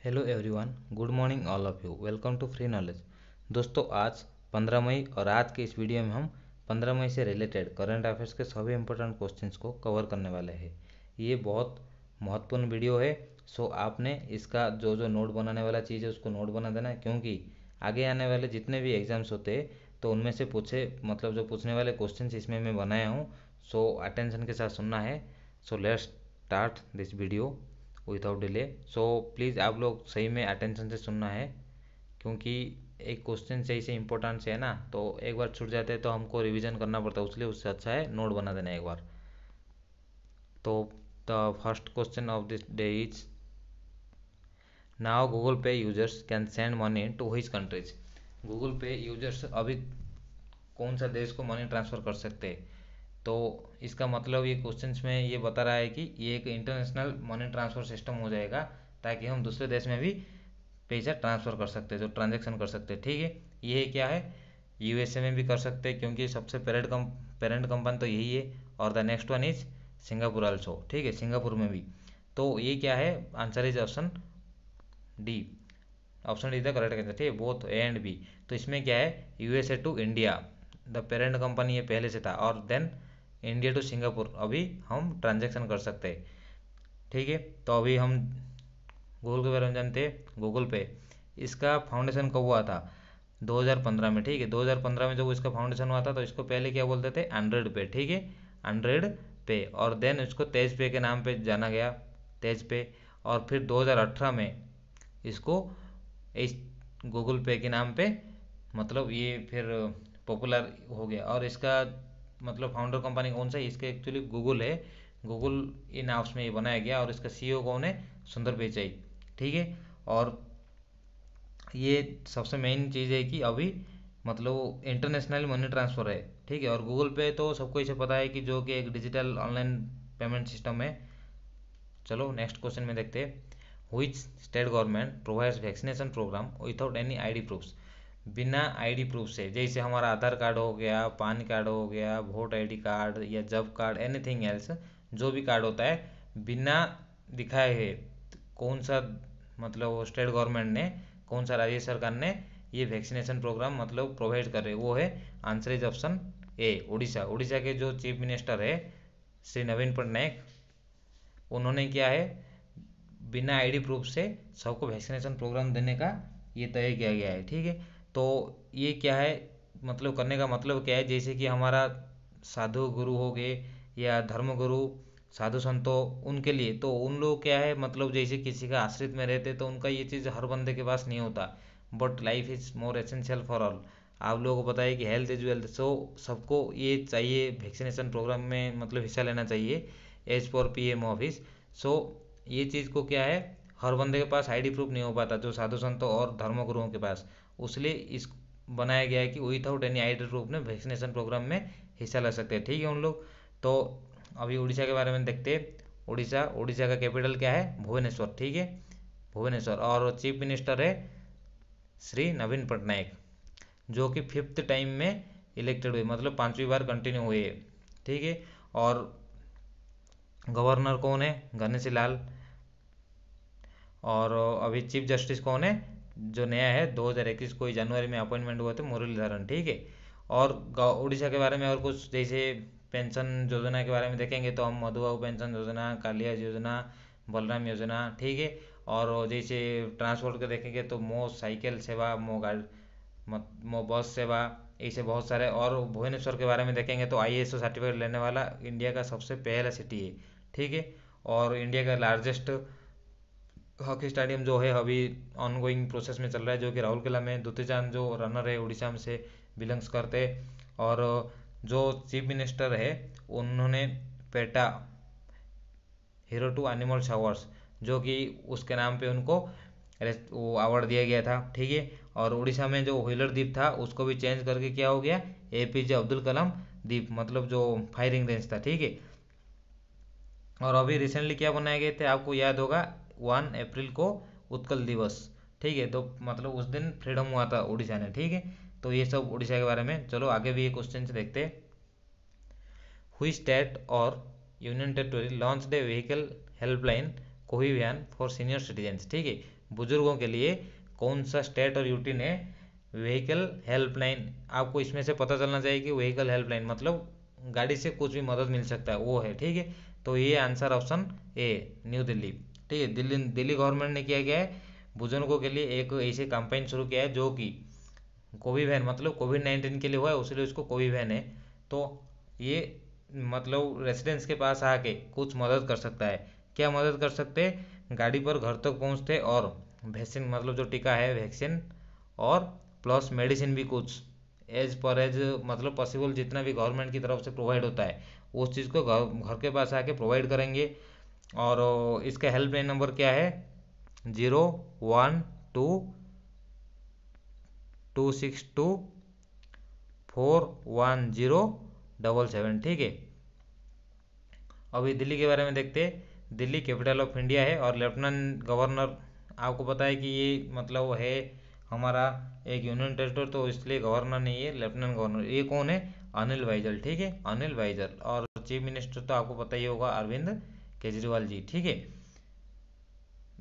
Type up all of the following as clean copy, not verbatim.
Hello everyone, good morning all of you. Welcome to free knowledge. दोस्तों, आज 15 मई और आज के इस वीडियो में हम 15 मई से रिलेटेड करंट अफेयर्स के सभी इंपॉर्टेंट क्वेश्चंस को कवर करने वाले हैं। ये बहुत महत्वपूर्ण वीडियो है। सो आपने इसका जो जो नोट बनाने वाला चीज़ है उसको नोट बना देना है, क्योंकि आगे आने वाले जितने भी एग्जाम्स होते हैं तो उनमें से जो पूछने वाले क्वेश्चन इसमें मैं बनाया हूँ। सो अटेंशन के साथ सुनना है। So let's start this video without delay. So please आप लोग सही में अटेंशन से सुनना है, क्योंकि एक क्वेश्चन सही से इम्पोर्टेंट से है ना, तो एक बार छूट जाते हैं तो हमको रिवीजन करना पड़ता है, इसलिए उससे अच्छा है नोट बना देना एक बार। तो the first question of this day is, now Google Pay users can send money to which countries. Google Pay users अभी कौन सा देश को मनी ट्रांसफ़र कर सकते हैं। तो इसका मतलब ये क्वेश्चंस में ये बता रहा है कि ये एक इंटरनेशनल मनी ट्रांसफ़र सिस्टम हो जाएगा, ताकि हम दूसरे देश में भी पैसा ट्रांसफ़र कर सकते हैं, जो ट्रांजेक्शन कर सकते हैं। ठीक है, ये क्या है, यूएसए में भी कर सकते हैं, क्योंकि सबसे पेरेंट कंपनी तो यही है। और the next one is Singapore also. ठीक है, सिंगापुर में भी। तो ये क्या है, answer is option D. Option D the correct answer. ठीक है, बोथ ए एंड बी। तो इसमें क्या है, USA to India the parent company ये पहले से था, और देन इंडिया टू सिंगापुर अभी हम ट्रांजेक्शन कर सकते हैं। ठीक है, तो अभी हम गूगल के बारे में जानते हैं। गूगल पे इसका फाउंडेशन कब हुआ था, 2015 में। ठीक है, 2015 में जब इसका फाउंडेशन हुआ था तो इसको पहले क्या बोलते थे, एंड्रॉयड पे। ठीक है, एंड्रॉयड पे, और देन इसको तेज पे के नाम पे जाना गया, तेज पे। और फिर 2018 में इसको इस गूगल पे के नाम पे मतलब ये फिर पॉपुलर हो गया। और इसका मतलब फाउंडर कंपनी कौन सा है, इसका एक्चुअली गूगल है। गूगल इन हाउस में ये बनाया गया, और इसका सीईओ कौन है, सुंदर पिचाई। ठीक है, और ये सबसे मेन चीज़ है कि अभी मतलब इंटरनेशनल मनी ट्रांसफ़र है। ठीक है, और गूगल पे तो सबको इसे पता है कि जो कि एक डिजिटल ऑनलाइन पेमेंट सिस्टम है। चलो नेक्स्ट क्वेश्चन में देखते हैं। Which state government provides vaccination program without any ID proofs. बिना आईडी प्रूफ से, जैसे हमारा आधार कार्ड हो गया, पान कार्ड हो गया, वोट आईडी कार्ड या जॉब कार्ड, एनीथिंग एल्स, जो भी कार्ड होता है, बिना दिखाए है कौन सा मतलब स्टेट गवर्नमेंट ने, कौन सा राज्य सरकार ने ये वैक्सीनेशन प्रोग्राम मतलब प्रोवाइड कर रहे हैं, वो है answer is option A, Orissa. Orissa के जो चीफ मिनिस्टर है श्री नवीन पटनायक, उन्होंने क्या है, बिना आईडी प्रूफ से सबको वैक्सीनेशन प्रोग्राम देने का ये तय किया गया है। ठीक है, तो ये क्या है, मतलब करने का मतलब क्या है, जैसे कि हमारा साधु गुरु हो गए या धर्म गुरु, साधु संतों, उनके लिए तो उन लोग क्या है, मतलब जैसे किसी का आश्रित में रहते तो उनका ये चीज़ हर बंदे के पास नहीं होता। But life is more essential for all. आप लोगों को पता है कि हेल्थ इज वेल्थ। सो सबको ये चाहिए वैक्सीनेशन प्रोग्राम में मतलब हिस्सा लेना चाहिए, एज पर पीएम ऑफिस। सो ये चीज़ को क्या है, हर बंदे के पास आईडी प्रूफ नहीं हो पाता, जो साधु संतों और धर्मगुरुओं के पास। उसलिए इस बनाया गया है कि विदाउट एनी आईडी प्रूफ ने वैक्सीनेशन प्रोग्राम में हिस्सा ले सकते हैं। ठीक है उन लोग। तो अभी उड़ीसा के बारे में देखते हैं। उड़ीसा, उड़ीसा का कैपिटल क्या है, भुवनेश्वर। ठीक है, भुवनेश्वर। और चीफ मिनिस्टर है श्री नवीन पटनायक, जो कि फिफ्थ टाइम में इलेक्टेड हुए, मतलब पांचवी बार कंटिन्यू हुए। ठीक है, और गवर्नर कौन है, गणेशी लाल। और अभी चीफ जस्टिस कौन है, जो नया है, 2021 को ही जनवरी में अपॉइंटमेंट हुए थे, मुरलीधरन। ठीक है, और उड़ीसा के बारे में और कुछ जैसे पेंशन योजना के बारे में देखेंगे तो हम मधुबाबू पेंशन योजना, कालिया योजना, बलराम योजना। ठीक है, और जैसे ट्रांसपोर्ट के देखेंगे तो मो साइकिल सेवा, मो गाड़ी, मो बस सेवा, ऐसे बहुत सारे। और भुवनेश्वर के बारे में देखेंगे तो आईएसओ सर्टिफिकेट लेने वाला इंडिया का सबसे पहला सिटी है। ठीक है, और इंडिया का लार्जेस्ट हॉकी स्टेडियम जो है अभी ऑनगोइंग प्रोसेस में चल रहा है, जो कि राउरकेला में द्वितीय चांद जो रनर है उड़ीसा में से बिलोंग्स करते हैं। और जो चीफ मिनिस्टर है उन्होंने PETA hero to animal showers, जो कि उसके नाम पे उनको वो अवार्ड दिया गया था। ठीक है, और उड़ीसा में जो व्हीलर द्वीप था उसको भी चेंज करके क्या हो गया, एपीजे अब्दुल कलाम द्वीप, मतलब जो फायरिंग रेंज था। ठीक है, और अभी रिसेंटली क्या बनाए गए थे, आपको याद होगा, 1 अप्रैल को उत्कल दिवस। ठीक है, तो मतलब उस दिन फ्रीडम हुआ था उड़ीसा ने। ठीक है, तो ये सब उड़ीसा के बारे में। चलो आगे भी ये क्वेश्चन से देखते हैं। हुई स्टेट और union territory launch a vehicle helpline कोई अभियान फॉर सीनियर सिटीजन्स, ठीक है। बुजुर्गों के लिए कौन सा स्टेट और यूटी ने व्हीकल हेल्पलाइन, आपको इसमें से पता चलना चाहिए कि व्हीकल हेल्पलाइन मतलब गाड़ी से कुछ भी मदद मिल सकता है वो है, ठीक है। तो ये answer option A, new Delhi, ठीक है। दिल्ली दिल्ली गवर्नमेंट ने किया गया है बुजुर्गों के लिए एक ऐसे कैंपेन शुरू किया है जो कि कोविड वैन मतलब कोविड-19 के लिए हुआ है, उसलिए उसको कोविड वैन है। तो ये मतलब रेसिडेंट्स के पास आके कुछ मदद कर सकता है। क्या मदद कर सकते हैं? गाड़ी पर घर तक पहुंचते और वैक्सीन मतलब जो टीका है वैक्सीन और प्लस मेडिसिन भी कुछ एज पर एज मतलब पॉसिबल जितना भी गवर्नमेंट की तरफ से प्रोवाइड होता है उस चीज़ को घर के पास आके प्रोवाइड करेंगे। और इसका हेल्पलाइन नंबर क्या है? 012-262-41077, ठीक है। अभी दिल्ली के बारे में देखते हैं। दिल्ली कैपिटल ऑफ इंडिया है और लेफ्टिनेंट गवर्नर आपको पता है कि ये मतलब है हमारा एक यूनियन टेरिटरी, तो इसलिए गवर्नर नहीं है, लेफ्टिनेंट गवर्नर। ये कौन है? अनिल बैजल, ठीक है, अनिल बैजल। और चीफ मिनिस्टर तो आपको पता ही होगा अरविंद केजरीवाल जी, ठीक है।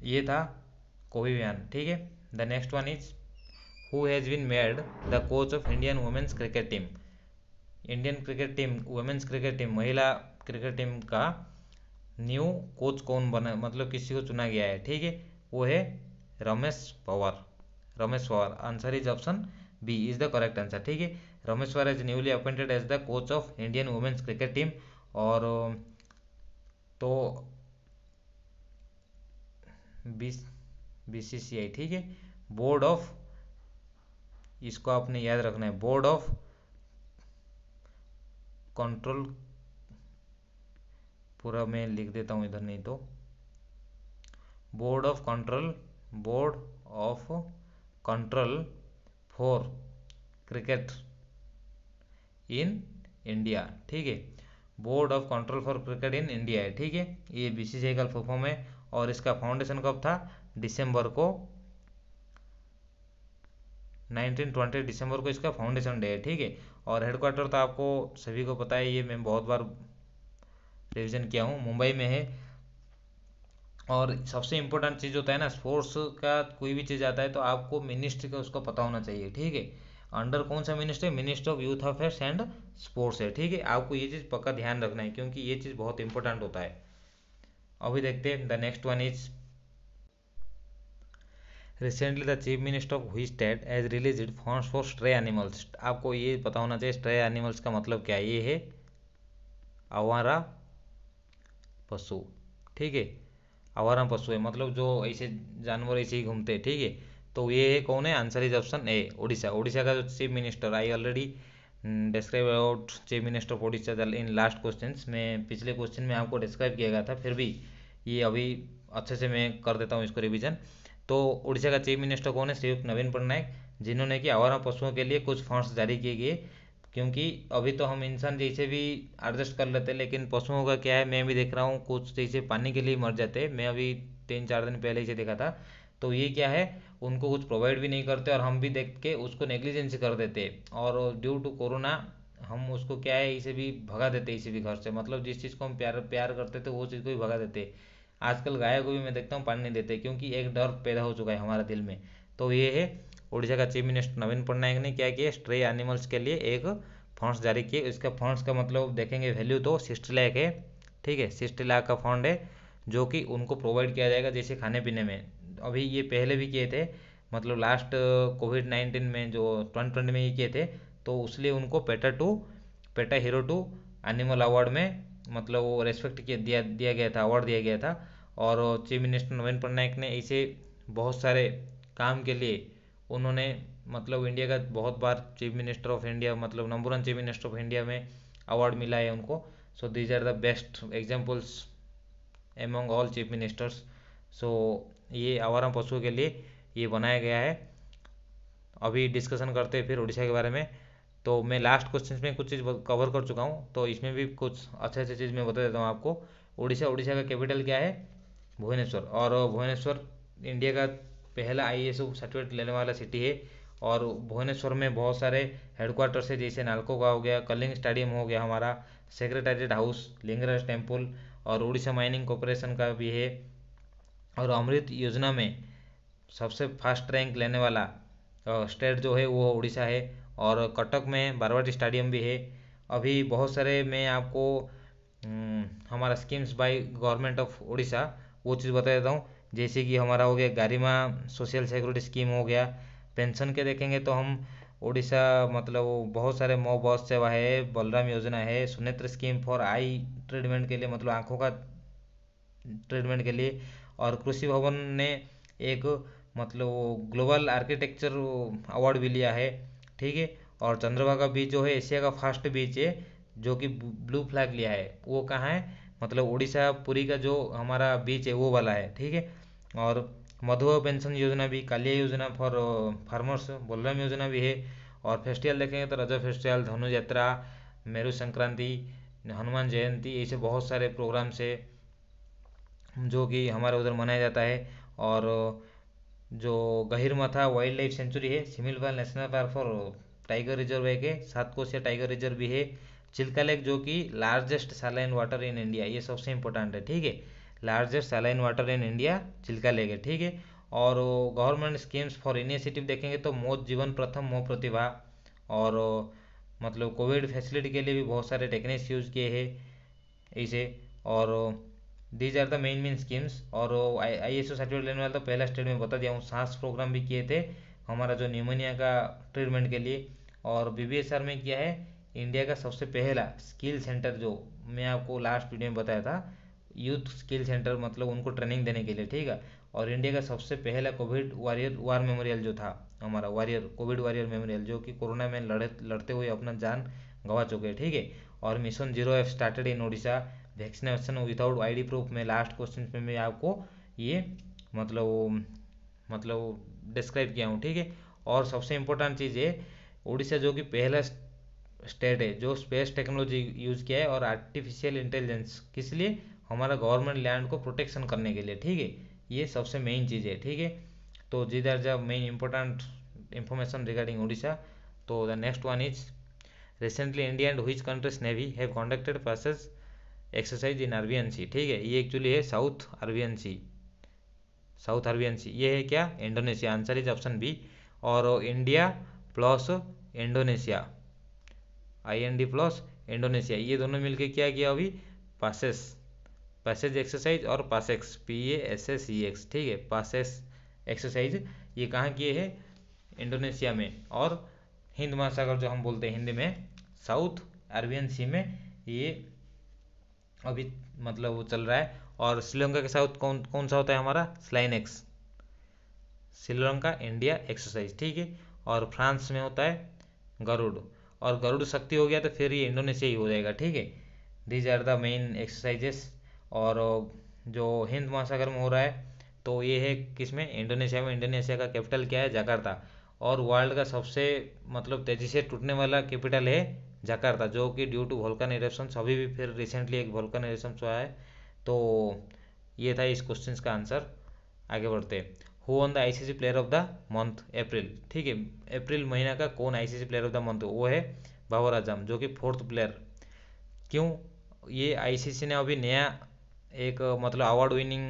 ये था कोविड बयान, ठीक है। The next one is who has been made the coach of Indian women's cricket team. Indian cricket team women's cricket team महिला क्रिकेट टीम का न्यू कोच कौन बना मतलब किसी को चुना गया है, ठीक है। वो है Ramesh Pawar, Ramesh Pawar. Answer is option B is the correct answer, ठीक है। Ramesh Pawar is newly appointed as the coach of Indian women's cricket team. और तो बीसीसीआई, ठीक है, बोर्ड ऑफ, इसको आपने याद रखना है, बोर्ड ऑफ कंट्रोल, पूरा मैं लिख देता हूँ इधर नहीं तो, board of control, board of control for cricket in India, ठीक है। Board of control for cricket in India है, ठीक है। ये बीसीसीआई का फुल फॉर्म है। और इसका फाउंडेशन कब था? दिसंबर को 1920 दिसंबर को इसका फाउंडेशन डे है, ठीक है। और हेडक्वार्टर तो आपको सभी को पता है, ये मैं बहुत बार रिवीजन किया हूँ, मुंबई में है। और सबसे इम्पोर्टेंट चीज़ होता है ना, स्पोर्ट्स का कोई भी चीज़ आता है तो आपको मिनिस्ट्री का उसका पता होना चाहिए, ठीक है। अंडर कौन सा ministry? Ministry of youth affairs and sports है, ठीक है। आपको ये चीज़ पक्का ध्यान रखना है क्योंकि ये चीज़ बहुत इंपॉर्टेंट होता है। अभी देखते हैं the next one is recently the chief minister of which state has released funds for stray animals. आपको ये पता होना चाहिए स्ट्रे एनिमल्स का मतलब क्या है। ये है आवारा पशु, ठीक है। आवारा पशु है मतलब जो ऐसे जानवर ऐसे ही घूमते हैं, ठीक है। तो ये है कौन है? Answer is option A, Orissa. Orissa का जो chief minister, I already describe about chief minister of Orissa in last question में, पिछले क्वेश्चन में आपको डिस्क्राइब किया गया था, फिर भी ये अभी अच्छे से मैं कर देता हूँ इसको रिविजन। तो उड़ीसा का चीफ मिनिस्टर कौन है? श्री नवीन पटनायक, जिन्होंने कि आवारा पशुओं के लिए कुछ फंड्स जारी किए गए। क्योंकि अभी तो हम इंसान जैसे भी एडजस्ट कर लेते हैं, लेकिन पशुओं का क्या है, मैं भी देख रहा हूँ कुछ जैसे पानी के लिए मर जाते हैं। मैं अभी 3-4 दिन पहले ही से देखा था। तो ये क्या है, उनको कुछ प्रोवाइड भी नहीं करते और हम भी देख के उसको नेग्लिजेंसी कर देते। और ड्यू टू कोरोना हम उसको क्या है, इसे भी भगा देते, इसे भी घर से, मतलब जिस चीज़ को हम प्यार प्यार करते थे वो चीज़ को भी भगा देते। आजकल गाय को भी मैं देखता हूँ पानी नहीं देते क्योंकि एक डर पैदा हो चुका है हमारे दिल में। तो ये है उड़ीसा का चीफ मिनिस्टर नवीन पटनायक ने क्या किया, स्ट्रे एनिमल्स के लिए एक फंड्स जारी किए। इसका फंड्स का मतलब देखेंगे वैल्यू तो 60 लाख है, ठीक है। 60 लाख का फंड है जो कि उनको प्रोवाइड किया जाएगा जैसे खाने पीने में। अभी ये पहले भी किए थे, मतलब लास्ट कोविड-19 में जो 2020 में ये किए थे, तो उसलिए उनको PETA hero to animal award में मतलब वो रेस्पेक्ट दिया गया था, अवार्ड दिया गया था। और चीफ मिनिस्टर नवीन पटनायक ने ऐसे बहुत सारे काम के लिए उन्होंने मतलब इंडिया का बहुत बार चीफ मिनिस्टर ऑफ इंडिया मतलब number 1 chief minister of India में अवार्ड मिला है उनको। So these are the best examples among all chief ministers. सो ये आवारा पशुओं के लिए ये बनाया गया है। अभी डिस्कशन करते हैं फिर उड़ीसा के बारे में। तो मैं लास्ट क्वेश्चन में कुछ चीज़ कवर कर चुका हूँ, तो इसमें भी कुछ अच्छे अच्छे चीज़ मैं बता देता हूँ आपको। उड़ीसा का कैपिटल क्या है? भुवनेश्वर। और भुवनेश्वर इंडिया का पहला ISO सर्टिफिकेट लेने वाला सिटी है। और भुवनेश्वर में बहुत सारे हेडक्वार्टर्स है, जैसे नालको का हो गया, कलिंग स्टेडियम हो गया हमारा, सेक्रेटेरिएट हाउस, लिंगराज टेम्पल, और उड़ीसा माइनिंग कॉरपोरेशन का भी है। और अमृत योजना में सबसे फास्ट रैंक लेने वाला स्टेट जो है वो उड़ीसा है। और कटक में बारवाटी स्टेडियम भी है। अभी बहुत सारे मैं आपको हमारा schemes by government of Orissa वो चीज़ बता देता हूँ। जैसे कि हमारा हो गया गरिमा सोशल सिक्योरिटी स्कीम हो गया। पेंशन के देखेंगे तो हम उड़ीसा मतलब बहुत सारे मो बस सेवा है, बलराम योजना है, सुनेत्र स्कीम फॉर आई ट्रीटमेंट के लिए मतलब आंखों का ट्रीटमेंट के लिए। और कृषि भवन ने एक मतलब ग्लोबल आर्किटेक्चर अवार्ड भी लिया है। ठीक है। और चंद्रभागा बीच जो है एशिया का फर्स्ट बीच है जो कि ब्लू फ्लैग लिया है। वो कहाँ है? मतलब उड़ीसा पुरी का जो हमारा बीच है वो वाला है। ठीक है। और मधुआ पेंशन योजना भी, कालिया योजना फॉर फार्मर्स, बलराम योजना भी है। और फेस्टिवल देखेंगे तो रजा फेस्टिवल, धनु यात्रा, मेरू संक्रांति, हनुमान जयंती, ऐसे बहुत सारे प्रोग्राम्स है जो कि हमारे उधर मनाया जाता है। और जो गहिरमथा वाइल्ड लाइफ सेंचुरी है, Similipal national park for tiger reserve है के, सात कोसिया टाइगर रिजर्व भी है। चिल्का लेक जो कि largest saline water in India, ये सबसे इम्पोर्टेंट है। ठीक है। Largest saline water in India Chilka lake है। ठीक है। और गवर्नमेंट स्कीम्स फॉर इनिशिएटिव देखेंगे तो मोद जीवन प्रथम, मोह प्रतिभा। और मतलब कोविड फैसिलिटी के लिए भी बहुत सारे टेक्निक्स यूज़ किए हैं इसे। और these are the main schemes. और आई एस ओ सर्टिफिकेट लेने वाला तो पहला स्टेट में बता दिया हूँ। सांस प्रोग्राम भी किए थे हमारा जो न्यूमोनिया का ट्रीटमेंट के लिए। और बीबीएसआर में किया है इंडिया का सबसे पहला स्किल सेंटर, जो मैं आपको लास्ट वीडियो में बताया था, यूथ स्किल सेंटर मतलब उनको ट्रेनिंग देने के लिए। ठीक है। और इंडिया का सबसे पहला कोविड वॉरियर वार मेमोरियल जो था हमारा वॉरियर कोविड वॉरियर मेमोरियल, जो कि कोरोना में लड़ते हुए अपना जान गंवा चुके हैं। ठीक है। और mission zero F started in Odisha, vaccination without ID proof में लास्ट क्वेश्चन में मैं आपको ये मतलब डिस्क्राइब किया हूँ। ठीक है। और सबसे इम्पोर्टेंट चीज़ है उड़ीसा जो कि पहला स्टेट है जो स्पेस टेक्नोलॉजी यूज़ किया है और आर्टिफिशियल इंटेलिजेंस, किस लिए? हमारा गवर्नमेंट लैंड को प्रोटेक्शन करने के लिए। ठीक है। ये सबसे मेन चीज़ है। ठीक है। तो these are the main important information regarding Odisha. So the next one is recently India and which country's navy have conducted passage exercise in Arabian Sea. ठीक है। ये एक्चुअली है South Arabian Sea. South Arabian Sea ये है क्या? Indonesia. Answer is option B. और India plus Indonesia, IND plus Indonesia, ये दोनों मिलके क्या किया अभी? पासेस पैसेज एक्सरसाइज और पासेक्स, PASSEX। ठीक है। पासेस एक्सरसाइज ये कहाँ किए हैं? इंडोनेशिया में। और हिंद महासागर जो हम बोलते हैं हिंदी में, साउथ अरबियन सी में ये अभी मतलब वो चल रहा है। और श्रीलंका के साउथ कौन कौन सा होता है हमारा? SLINEX, Sri Lanka India exercise. ठीक है। और फ्रांस में होता है गरुड़। और गरुड़ शक्ति हो गया तो फिर ये इंडोनेशिया ही हो जाएगा। ठीक है। These are the main exercises. और जो हिंद महासागर में हो रहा है तो ये है किसमें? इंडोनेशिया में। इंडोनेशिया का कैपिटल क्या है? जकार्ता। और वर्ल्ड का सबसे मतलब तेज़ी से टूटने वाला कैपिटल है जकार्ता, जो कि ड्यू टू वोल्कन इरप्शन, अभी भी फिर रिसेंटली एक वोल्कन इरप्शन हुआ है। तो ये था इस क्वेश्चन का आंसर। आगे बढ़ते हैं। Who one the ICC player of the month अप्रैल? ठीक है। अप्रैल महीना का कौन ICC player of the month? वो है बाबर आजम, जो कि फोर्थ प्लेयर। क्यों? ये ICC ने अभी नया एक मतलब अवार्ड विनिंग,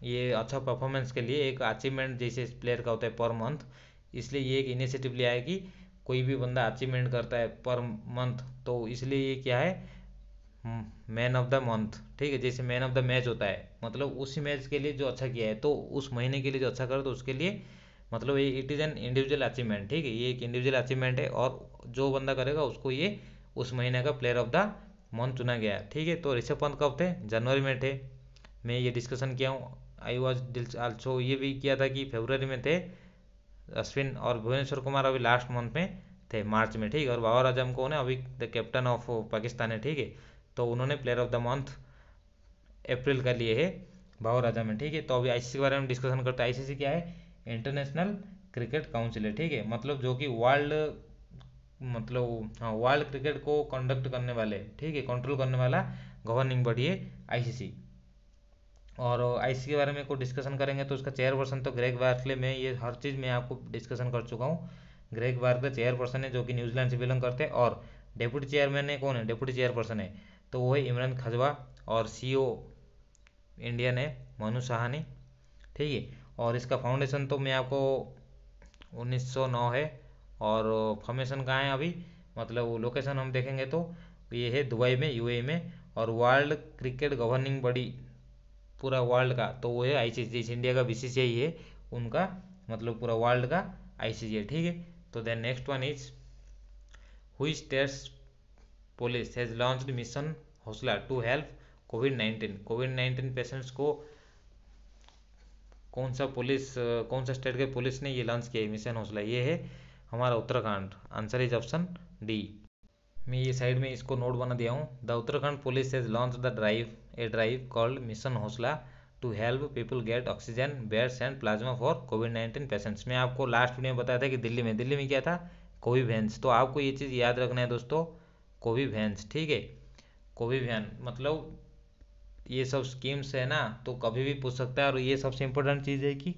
ये अच्छा परफॉर्मेंस के लिए एक अचीवमेंट जैसे प्लेयर का होता है पर मंथ, इसलिए ये एक इनिशिएटिव लिया है कि कोई भी बंदा अचीवमेंट करता है पर मंथ तो इसलिए ये क्या है? Man of the month. ठीक है। जैसे मैन ऑफ द मैच होता है मतलब उसी मैच के लिए जो अच्छा किया है, तो उस महीने के लिए जो अच्छा करे तो उसके लिए मतलब ये it is an individual achievement. ठीक है। ये एक इंडिविजुअल अचीवमेंट है और जो बंदा करेगा उसको ये उस महीने का प्लेयर ऑफ द मंथ चुना गया। ठीक है। तो ऋषभ पंत कब थे? जनवरी में थे। मैं ये डिस्कशन किया हूँ। आई वॉज आल्सो ये भी किया था कि फरवरी में थे अश्विन। और भुवनेश्वर कुमार अभी लास्ट मंथ में थे, मार्च में। ठीक है। और बाबर आजम कौन है? अभी द कैप्टन ऑफ पाकिस्तान है। ठीक है। तो उन्होंने प्लेयर ऑफ द मंथ अप्रैल का लिए है बाबर आजम है। ठीक है। तो अभी ICC के बारे में डिस्कशन करते हैं। ICC क्या है? इंटरनेशनल क्रिकेट काउंसिल है। ठीक है। मतलब जो कि वर्ल्ड मतलब हाँ वर्ल्ड क्रिकेट को कंडक्ट करने वाले, ठीक है, कंट्रोल करने वाला गवर्निंग बॉडी है ICC। और ICC के बारे में को डिस्कशन करेंगे तो उसका चेयरपर्सन तो ग्रेग बार्कले, में ये हर चीज़ मैं आपको डिस्कशन कर चुका हूँ। ग्रेग बार्कले चेयरपर्सन है जो कि न्यूजीलैंड से बिलोंग करते हैं। और डेप्यूटी चेयरमैन है कौन है? डेप्यूटी चेयरपर्सन है तो वो है इमरान खजवा। और CEO इंडियन है मनु साहानी। ठीक है। और इसका फाउंडेशन तो मैं आपको 1909 है। और फॉर्मेशन कहाँ है अभी, मतलब लोकेशन हम देखेंगे तो ये है दुबई में, यूएई में। और वर्ल्ड क्रिकेट गवर्निंग बॉडी पूरा वर्ल्ड का तो वो है आईसीसी, इंडिया का बीसीसीआई है उनका, मतलब पूरा वर्ल्ड का आईसीसी है, ठीक है। तो then next one is which states police has launched mission Hausla to help Covid 19 patients को कौन सा स्टेट के पुलिस ने ये लॉन्च किया है मिशन हौसला, ये है हमारा Uttarakhand. Answer is option D. मैं ये साइड में इसको नोट बना दिया हूँ। The Uttarakhand police has launch the drive called mission Hausla to help people get oxygen beds and plasma for COVID 19 patients. मैं आपको लास्ट वीडियो में बताया था कि दिल्ली में क्या था, कोविवैक्स। तो आपको ये चीज़ याद रखना है दोस्तों, कोविवैक्स, ठीक है। कोविवैक्स मतलब ये सब स्कीम्स है ना, तो कभी भी पूछ सकता है। और ये सबसे इम्पोर्टेंट चीज़ है कि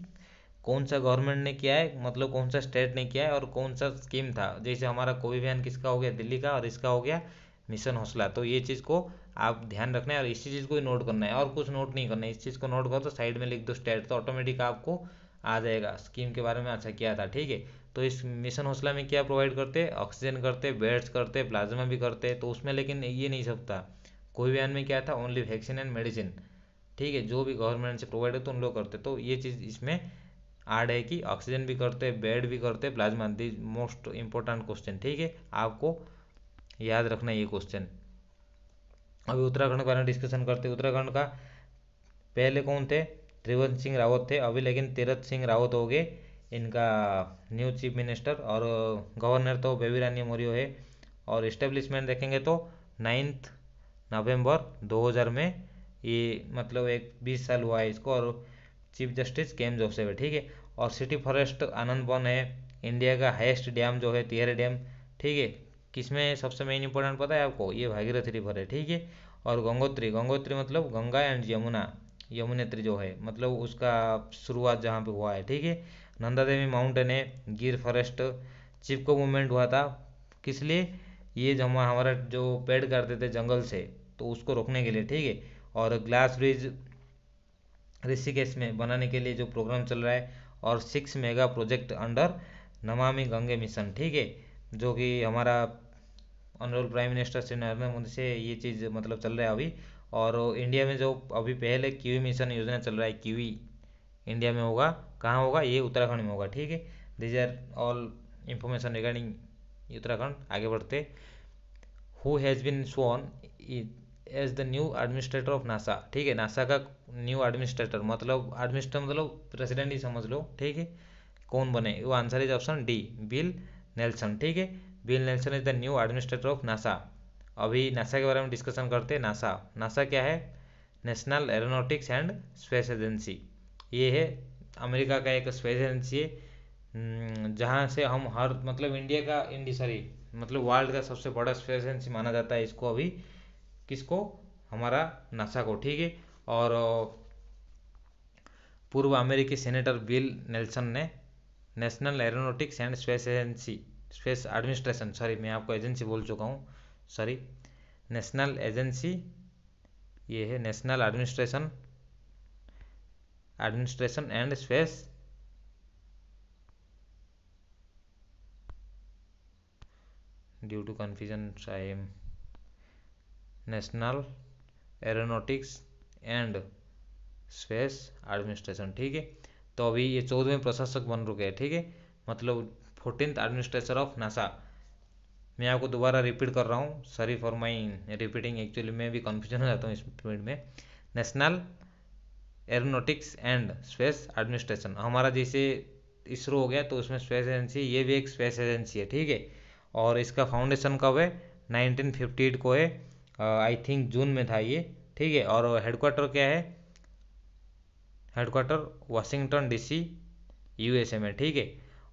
कौन सा गवर्नमेंट ने किया है, मतलब कौन सा स्टेट ने किया है और कौन सा स्कीम था। जैसे हमारा कोविवैक्स किसका हो गया, दिल्ली का, और इसका हो गया मिशन हौसला। तो ये चीज़ को आप ध्यान रखना है और इसी चीज़ को ही नोट करना है, और कुछ नोट नहीं करना है। इस चीज़ को नोट करो तो साइड में लिख दो स्टेट, तो ऑटोमेटिक आपको आ जाएगा स्कीम के बारे में अच्छा क्या था, ठीक है। तो इस मिशन हौसला में क्या प्रोवाइड करते, ऑक्सीजन करते, बेड्स करते, प्लाज्मा भी करते। तो उसमें लेकिन ये नहीं सकता, कोई बयान में क्या था, ओनली वैक्सीन एंड मेडिसिन, ठीक है। जो भी गवर्नमेंट से प्रोवाइड है तो उन लोग करते। तो ये चीज़ इसमें ऐड है कि ऑक्सीजन भी करते, बेड भी करते, plasma. The most important question, ठीक है, आपको याद रखना है ये क्वेश्चन। अभी उत्तराखंड के बारे में डिस्कशन करते। उत्तराखंड का पहले कौन थे, त्रिवेंद्र सिंह रावत थे। अभी लेकिन तीरथ सिंह रावत हो गए इनका न्यू चीफ मिनिस्टर, और गवर्नर तो बेबी रानी मौर्य है। और इस्टेब्लिशमेंट देखेंगे तो 9 नवंबर 2000 में ये, मतलब एक 20 साल हुआ है इसको। और चीफ जस्टिस केएम जोसेफ है, ठीक है। और सिटी फॉरेस्ट आनंद वन है। इंडिया का हाईएस्ट डैम जो है तिहरी डैम, ठीक है। किसमें सबसे मेन इंपॉर्टेंट पता है आपको, ये भागीरथी रिवर है, ठीक है। और गंगोत्री मतलब गंगा एंड यमुना, यमुनेत्री जो है, मतलब उसका शुरुआत जहाँ पे हुआ है, ठीक है। नंदा देवी माउंटेन है। गिर फॉरेस्ट, चिपको मूवमेंट हुआ था किस लिए, ये जब हमारा जो पेड़ काटते थे जंगल से, तो उसको रोकने के लिए, ठीक है। और ग्लास ब्रिज ऋषिकेश में बनाने के लिए जो प्रोग्राम चल रहा है। और 6 mega project under Namami Gange mission, ठीक है, जो कि हमारा honourable prime minister Shri Narendra Modi से ये चीज़ मतलब चल रहा है अभी। और इंडिया में जो अभी पहले किवी मिशन योजना चल रहा है, किवी इंडिया में होगा, कहाँ होगा, ये उत्तराखंड में होगा, ठीक है। These are all information regarding Uttarakhand. आगे बढ़ते। Who has been sworn as the new administrator of NASA, ठीक है। नासा का न्यू एडमिनिस्ट्रेटर मतलब प्रेसिडेंट ही समझ लो, ठीक है। कौन बने, वो answer is option D, Bill Nelson, ठीक है। Bill Nelson is the new administrator of NASA. अभी नासा के बारे में डिस्कशन करते हैं। नासा क्या है, National Aeronautics and Space agency. ये है अमेरिका का एक स्पेस एजेंसी है, जहाँ से हम हर, मतलब इंडिया का, सॉरी, मतलब वर्ल्ड का सबसे बड़ा स्पेस एजेंसी माना जाता है इसको अभी, किसको, हमारा नासा को, ठीक है। और पूर्व अमेरिकी सेनेटर बिल नेल्सन ने national Aeronautics and Space administration, sorry मैं आपको एजेंसी बोल चुका हूँ, सॉरी, नेशनल एजेंसी, ये है National Administration and Space, due to confusion I am, National Aeronautics and Space Administration, ठीक है। तो अभी ये 14वें प्रशासक बन रुके हैं, ठीक है, मतलब 14th एडमिनिस्ट्रेटर ऑफ नासा। मैं आपको दोबारा रिपीट कर रहा हूँ, sorry for my repeating, actually मैं भी कन्फ्यूजन हो जाता हूँ इस पीरियड में। National Aeronautics and Space administration, हमारा जैसे इसरो हो गया तो उसमें स्पेस एजेंसी, ये भी एक स्पेस एजेंसी है, ठीक है। और इसका फाउंडेशन कब है, 1958 को है, आई थिंक जून में था ये, ठीक है। और हेडक्वार्टर क्या है, हेडक्वार्टर वाशिंगटन डीसी यूएसए में, ठीक है।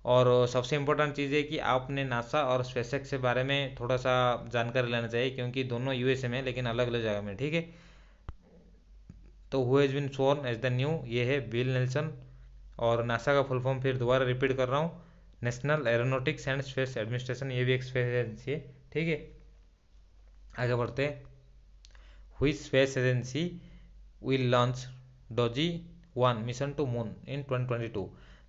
और सबसे इम्पोर्टेंट चीज़ है कि आपने नासा और स्पेसएक्स के बारे में थोड़ा सा जानकारी लेना चाहिए, क्योंकि दोनों यूएसए में लेकिन अलग अलग जगह में, ठीक है। तो who has been sworn as the new, ये है बिल नेल्सन। और नासा का फुल फॉर्म फिर दोबारा रिपीट कर रहा हूँ, National Aeronautics and Space Administration, ये भी एक स्पेस एजेंसी है, ठीक है। आगे बढ़ते हैं। Which space agency will launch Doge one mission to moon in 2022।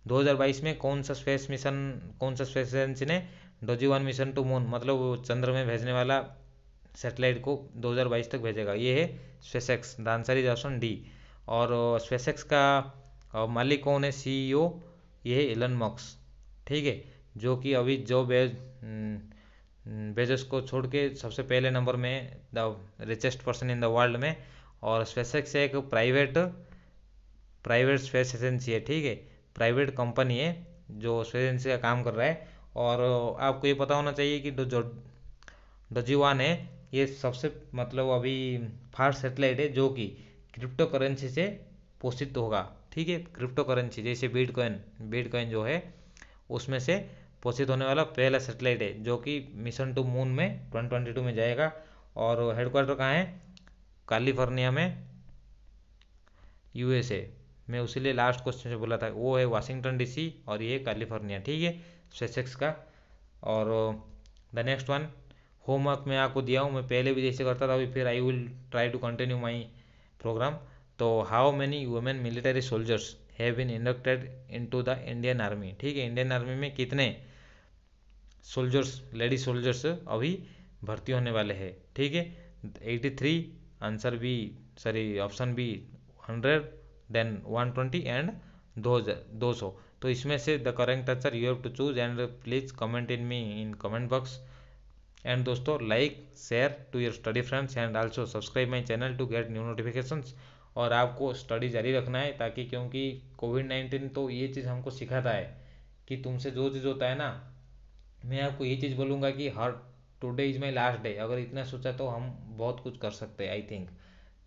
2022 में कौन सा स्पेस एजेंसी ने डोजी 1 मिशन टू मून मतलब वो चंद्र में भेजने वाला सैटेलाइट को 2022 तक भेजेगा, ये है SpaceX. The answer is option D. और स्पेसएक्स का मालिक कौन है, सीईओ, ये है एलन मस्क, ठीक है, जो कि अभी बेजोस को छोड़ के सबसे पहले नंबर में the richest person in the world में। और स्पेसएक्स एक प्राइवेट स्पेस एजेंसी है, ठीक है, प्राइवेट कंपनी है जो स्पेस एजेंसी का काम कर रहा है। और आपको ये पता होना चाहिए कि जो डोजी 1 है ये सबसे मतलब अभी फास्ट सेटेलाइट है जो कि क्रिप्टो करेंसी से पोषित होगा, ठीक है, क्रिप्टो करेंसी जैसे बिटकॉइन जो है उसमें से पोषित होने वाला पहला सेटेलाइट है जो कि मिशन टू मून में 2022 में जाएगा। और हेडक्वार्टर कहाँ है, कैलिफोर्निया में, यूएसए में। उसीलिए लास्ट क्वेश्चन से बोला था वो है वाशिंगटन डीसी और ये कैलिफोर्निया, ठीक है, स्पेसएक्स का। और द नेक्स्ट वन होमवर्क मैं आपको दिया हूँ, मैं पहले भी जैसे करता था अभी फिर I will try to continue my programme. तो how many women military soldiers have been inducted into the Indian Army, ठीक है, इंडियन आर्मी में कितने सोल्जर्स, लेडी सोल्जर्स अभी भर्ती होने वाले हैं, ठीक है, 83, answer B, sorry option B 100, then 120 and 200। तो इसमें से the correct answer you have to choose and please comment in me in comment box. And दोस्तों like share to your study friends and also subscribe my channel to get new notifications. और आपको study जारी रखना है ताकि, क्योंकि कोविड-19 तो ये चीज़ हमको सिखाता है कि तुमसे जो चीज़ होता है ना, मैं आपको ये चीज़ बोलूँगा कि her today is my last day, अगर इतना सोचा तो हम बहुत कुछ कर सकते हैं आई थिंक।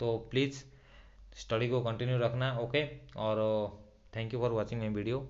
तो प्लीज़ स्टडी को कंटिन्यू रखना, ओके। और thank you for watching my video.